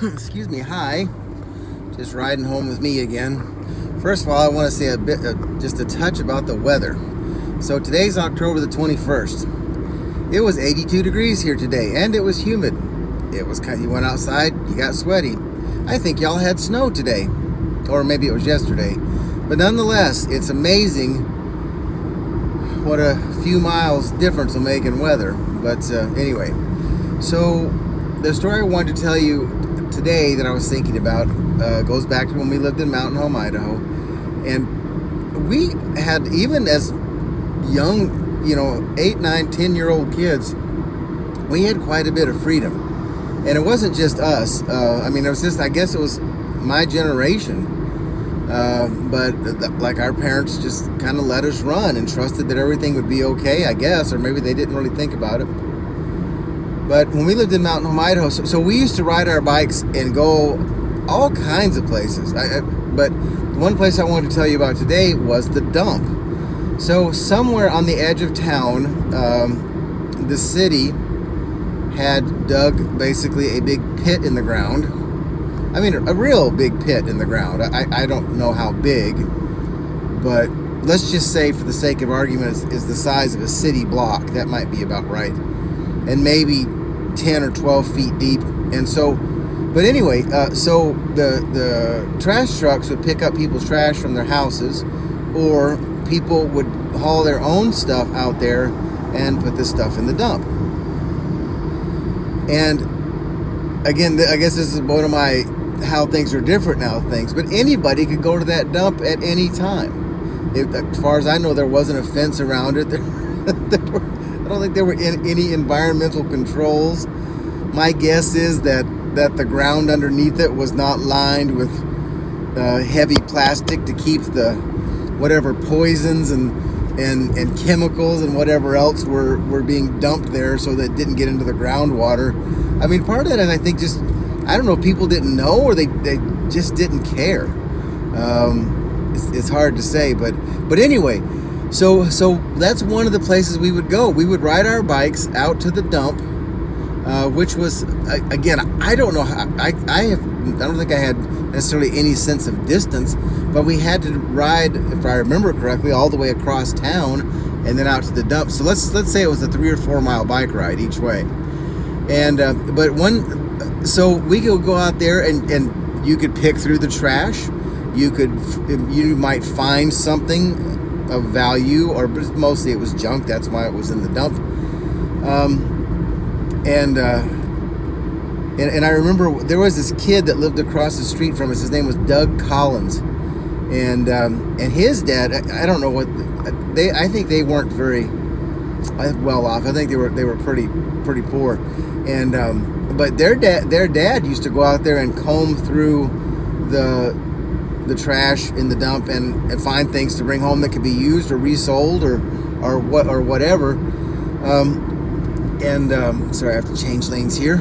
Excuse me, hi. Just riding home with me again. First of all, I want to say just a touch about the weather. So today's October the 21st. It was 82 degrees here today, and it was humid. It was you went outside, you got sweaty. I think y'all had snow today, or maybe it was yesterday. But nonetheless, it's amazing what a few miles difference will make in weather. But anyway, so the story I wanted to tell you today that I was thinking about goes back to when we lived in Mountain Home, Idaho. And we had, even as young, 8, 9, 10-year-old kids, we had quite a bit of freedom. And it wasn't just us. It was just, I guess it was my generation. But like our parents just kind of let us run and trusted that everything would be okay, I guess, or maybe they didn't really think about it. But when we lived in Mountain Home, Idaho, so we used to ride our bikes and go all kinds of places. But one place I wanted to tell you about today was the dump. So somewhere on the edge of town, the city had dug basically a big pit in the ground. I mean, a real big pit in the ground. I don't know how big, but let's just say, for the sake of argument, is the size of a city block. That might be about right. And maybe 10 or 12 feet deep. And so, but anyway, so the trash trucks would pick up people's trash from their houses, or people would haul their own stuff out there and put this stuff in the dump. And again, I guess this is one of my how things are different now things, but anybody could go to that dump at any time. As far as I know, there wasn't a fence around it. I don't think there were any environmental controls. My guess is that the ground underneath it was not lined with heavy plastic to keep the whatever poisons and chemicals and whatever else were being dumped there, so that it didn't get into the groundwater. I mean, part of that is, I think, just, I don't know if people didn't know, or they just didn't care. It's hard to say, but anyway, so that's one of the places we would go. We would ride our bikes out to the dump, which was, again, I don't know how, I don't think I had necessarily any sense of distance, but we had to ride, if I remember correctly, all the way across town and then out to the dump. So let's say it was a 3 or 4 mile bike ride each way. And so we could go out there and you could pick through the trash. You might find something of value, or mostly it was junk. That's why it was in the dump. And I remember there was this kid that lived across the street from us. His name was Doug Collins, and his dad, I don't know what I think they weren't very well off. I think they were pretty poor, and but their dad used to go out there and comb through the trash in the dump and find things to bring home that could be used or resold or whatever. Sorry, I have to change lanes here.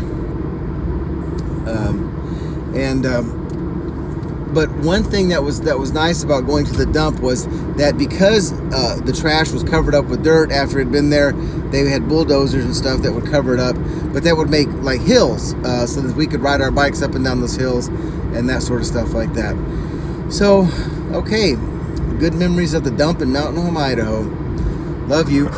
But one thing that was nice about going to the dump was that because the trash was covered up with dirt after it had been there, they had bulldozers and stuff that would cover it up, but that would make like hills, so that we could ride our bikes up and down those hills and that sort of stuff like that. So, okay, good memories of the dump in Mountain Home, Idaho. Love you.